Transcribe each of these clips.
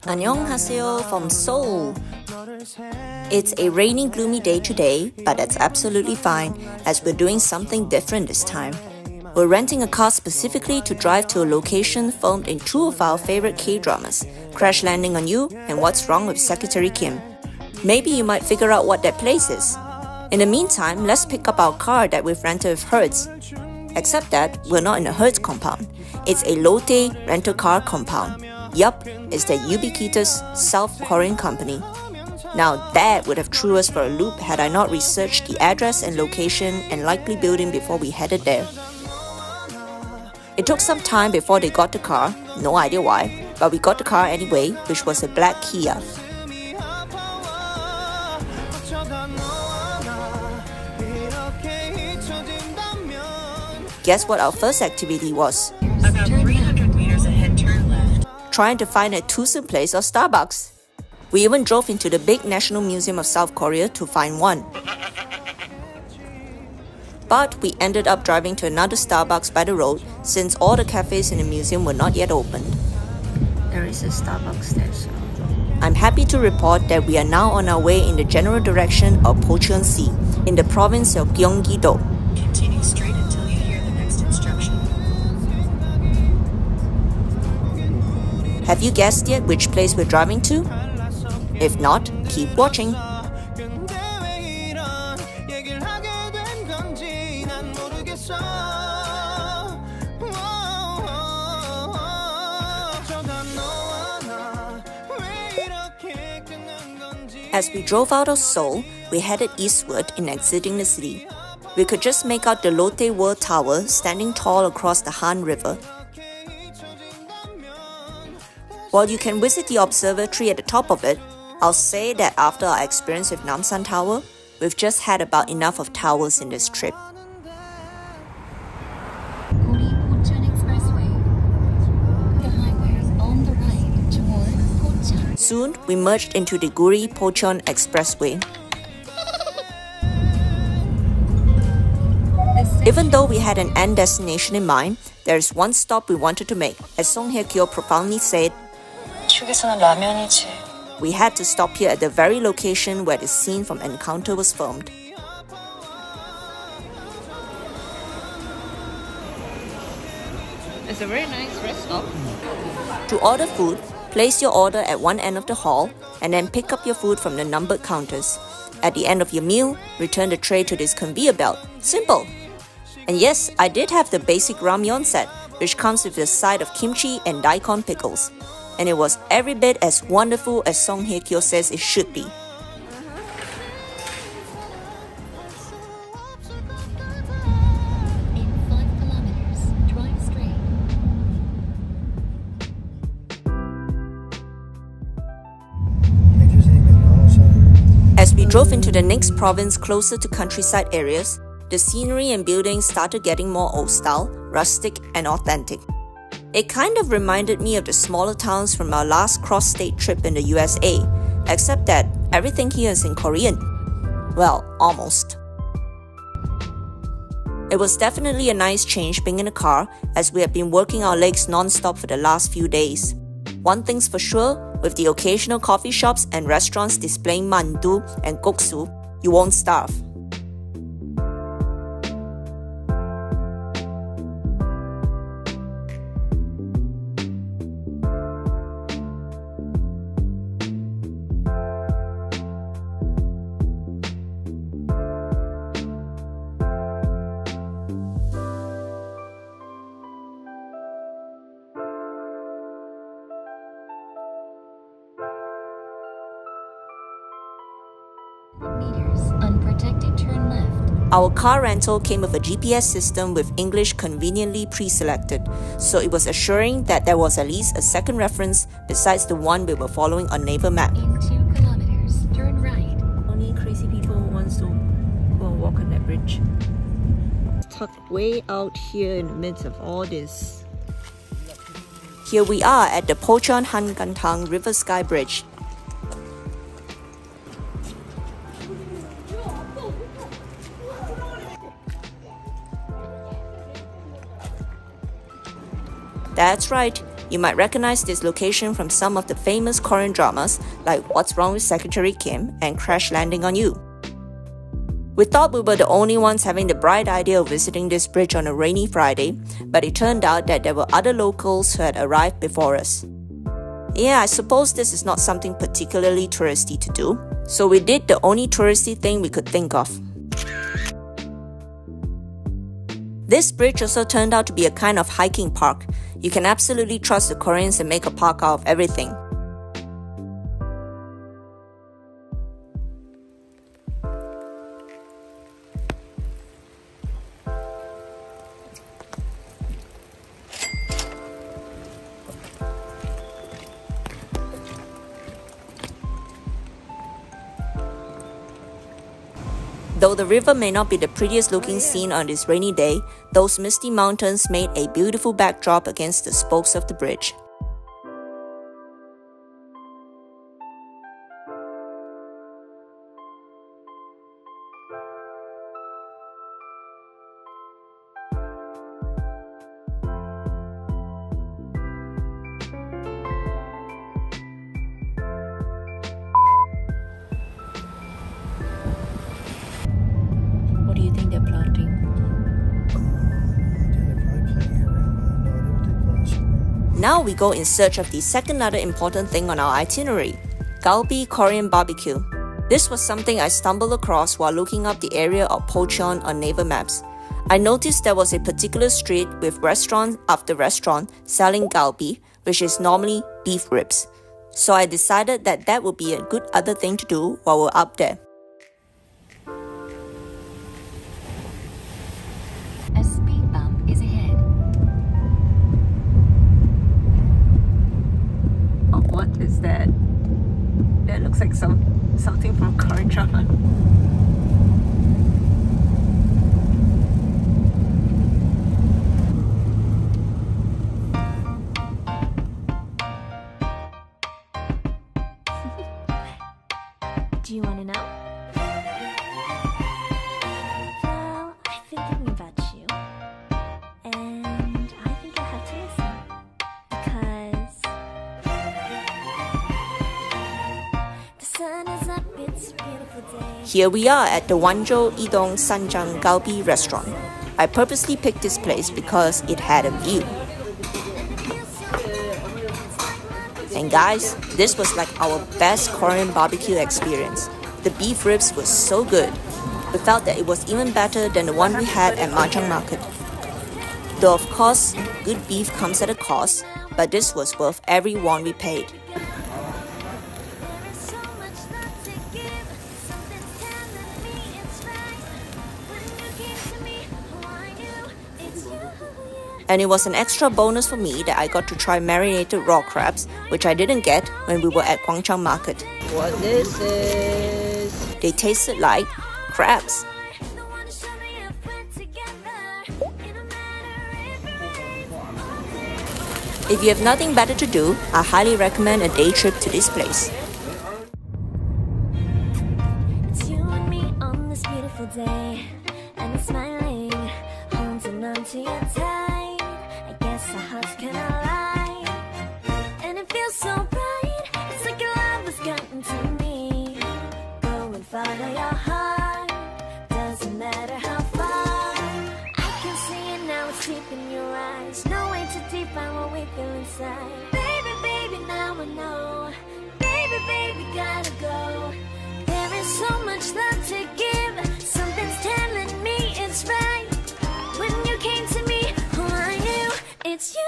Annyeonghaseyo from Seoul. It's a rainy, gloomy day today, but that's absolutely fine as we're doing something different this time. We're renting a car specifically to drive to a location filmed in two of our favorite K-dramas, Crash Landing on You and What's Wrong with Secretary Kim. Maybe you might figure out what that place is. In the meantime, let's pick up our car that we've rented with Hertz. Except that we're not in a Hertz compound. It's a Lotte Rent-A-Car compound. Yup, it's the ubiquitous South Korean company. Now that would have threw us for a loop had I not researched the address and location and likely building before we headed there. It took some time before they got the car, no idea why, but we got the car anyway, which was a black Kia. Guess what our first activity was? About 300 meters ahead, turn left. Trying to find a twosome place or Starbucks. We even drove into the big National Museum of South Korea to find one. But we ended up driving to another Starbucks by the road since all the cafes in the museum were not yet opened. There is a Starbucks there, so... I'm happy to report that we are now on our way in the general direction of Pocheon-si, in the province of Gyeonggi-do. Continue straight until you hear the next instruction. Have you guessed yet which place we're driving to? If not, keep watching. As we drove out of Seoul, we headed eastward in exiting the city. We could just make out the Lotte World Tower standing tall across the Han River. While you can visit the observatory at the top of it, I'll say that after our experience with Namsan Tower, we've just had about enough of towers in this trip. Soon, we merged into the Guri-Pocheon Expressway. Even though we had an end destination in mind, there is one stop we wanted to make, as Song Hye-kyo profoundly said, 휴게소는 라면이지. we had to stop here at the very location where the scene from Encounter was filmed. It's a very nice rest stop. To order food, place your order at one end of the hall and then pick up your food from the numbered counters. At the end of your meal, return the tray to this conveyor belt. Simple! And yes, I did have the basic Ramyeon set, which comes with a side of kimchi and daikon pickles. And it was every bit as wonderful as Song Hye-kyo says it should be. As we drove into the next province closer to countryside areas, the scenery and buildings started getting more old-style, rustic, and authentic. It kind of reminded me of the smaller towns from our last cross-state trip in the USA, except that everything here is in Korean. Well, almost. It was definitely a nice change being in a car, as we have been working our legs non-stop for the last few days. One thing's for sure, with the occasional coffee shops and restaurants displaying mandu and goksu, you won't starve. Meters, unprotected, turn left. Our car rental came with a GPS system with English conveniently pre-selected, so it was assuring that there was at least a second reference besides the one we were following on Naver Map. In 2 kilometers, turn right. Only crazy people wants to go and walk on that bridge. Tucked way out here in the midst of all this. Here we are at the Pocheon-Hantangang River Sky Bridge. That's right, You might recognize this location from some of the famous Korean dramas like What's Wrong with Secretary Kim and Crash Landing on You. We thought we were the only ones having the bright idea of visiting this bridge on a rainy Friday, but it turned out that there were other locals who had arrived before us. Yeah, I suppose this is not something particularly touristy to do, so we did the only touristy thing we could think of. This bridge also turned out to be a kind of hiking park. You can absolutely trust the Koreans and make a park out of everything. Though the river may not be the prettiest looking scene on this rainy day, those misty mountains made a beautiful backdrop against the spokes of the bridge. What do you think they're planting? Now we go in search of the second other important thing on our itinerary, Galbi Korean barbecue. This was something I stumbled across while looking up the area of Pocheon on Naver Maps. I noticed there was a particular street with restaurant after restaurant selling galbi, which is normally beef ribs. So I decided that that would be a good other thing to do while we're up there. A speed bump is ahead. Oh, what is that? That looks like something from a Korean drama. Do you want to know? Well, I've been thinking about you, and I think I have to listen, because the sun is up, it's a beautiful day. Here we are at the Wanjo Idong Sanjang Galbi restaurant. I purposely picked this place because it had a view. And guys, this was like our best Korean barbecue experience. The beef ribs were so good. We felt that it was even better than the one we had at Machang Market. Though of course, good beef comes at a cost, but this was worth every won we paid. And it was an extra bonus for me that I got to try marinated raw crabs, which I didn't get when we were at Gwangjang Market. What this is? They tasted like crabs. If you have nothing better to do, I highly recommend a day trip to this place. It's you and me on this beautiful day, and it's smiling, holding on to your tight. I guess our hearts can align, and it feels so bright. It's like your love has gotten to me. Go and follow your heart, doesn't matter how far. I can see it now, it's deep in your eyes. No way to define what we feel inside. Baby, baby, now I know. Baby, baby, gotta go. There is so much love to give. Something's telling me it's right. When you came to me, oh, I knew it's you,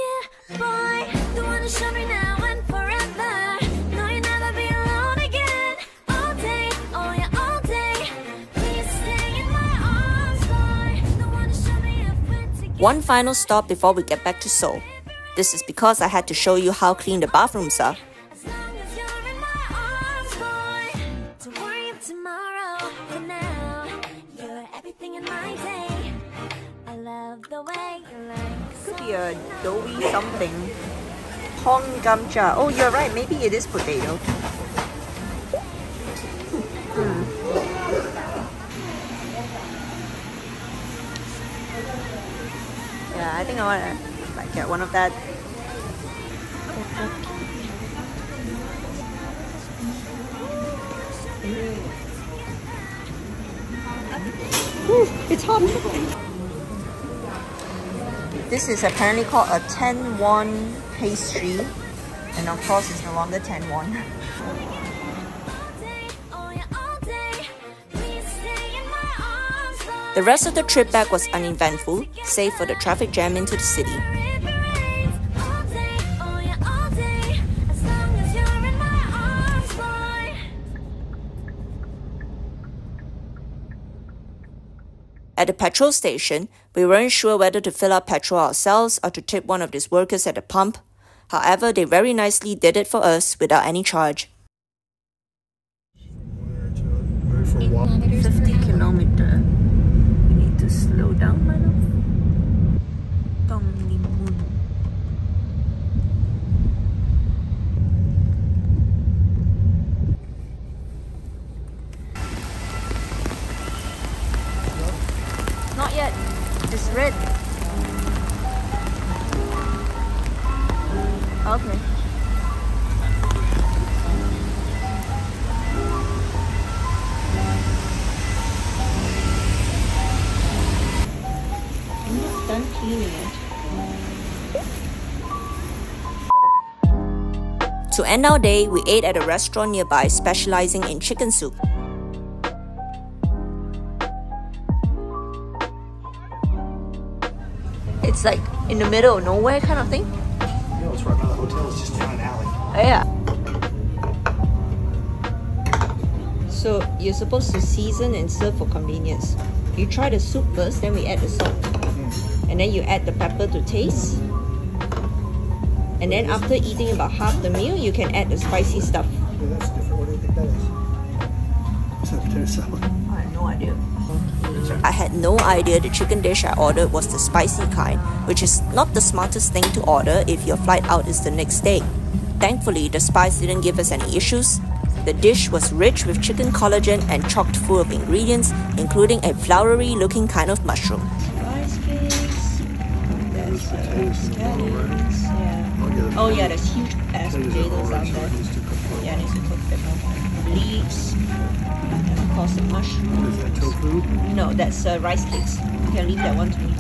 yeah, boy. The one to show me now and forever. No, you'll never be alone again. All day, oh yeah, all day. Please stay in my arms, boy. The one to show me if we're together. One final stop before we get back to Seoul. This is because I had to show you how clean the bathrooms are. As long as you're in my arms, boy. Don't worry of tomorrow. For now, you're everything in my day. I love the way you like. Could be a doughy something. Honggamcha. Oh, you're right. Maybe it is potato. Yeah, I think I want to get one of that. It's hot. This is apparently called a Tenwon pastry, and of course it's no longer Tenwon. The rest of the trip back was uneventful, save for the traffic jam into the city. At the petrol station, we weren't sure whether to fill up petrol ourselves or to tip one of these workers at the pump. However, they very nicely did it for us without any charge. 50 kilometer. We need to slow down, my love. Dongnimun. Not yet. It's red. Okay. I'm not done cleaning it. To end our day, we ate at a restaurant nearby specializing in chicken soup. It's like in the middle of nowhere kind of thing. No, it's right by the hotel. It's just down an alley. Oh, yeah. So you're supposed to season and serve for convenience. You try the soup first, then we add the salt. And then you add the pepper to taste. And then after eating about half the meal, you can add the spicy stuff. Yeah, that's different. What do you think that is? Is that potato salad? I have no idea. I had no idea the chicken dish I ordered was the spicy kind, which is not the smartest thing to order if your flight out is the next day. Thankfully, the spice didn't give us any issues. The dish was rich with chicken collagen and chocked full of ingredients, including a flowery-looking kind of mushroom. Rice cakes. There's scallions. Yeah. Oh yeah, there's huge ass potatoes out there. Yeah, needs to cook them more. Leaves. And of course the mushrooms. Is that tofu? No, that's rice cakes. You can leave that one to me.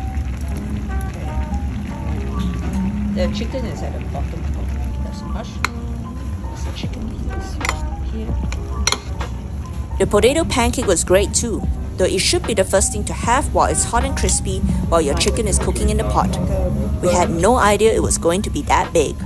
Okay. The chicken is at the bottom. There's the mushroom. There's the chicken pieces here. The potato pancake was great too, though it should be the first thing to have while it's hot and crispy while your chicken is cooking in the pot. We had no idea it was going to be that big.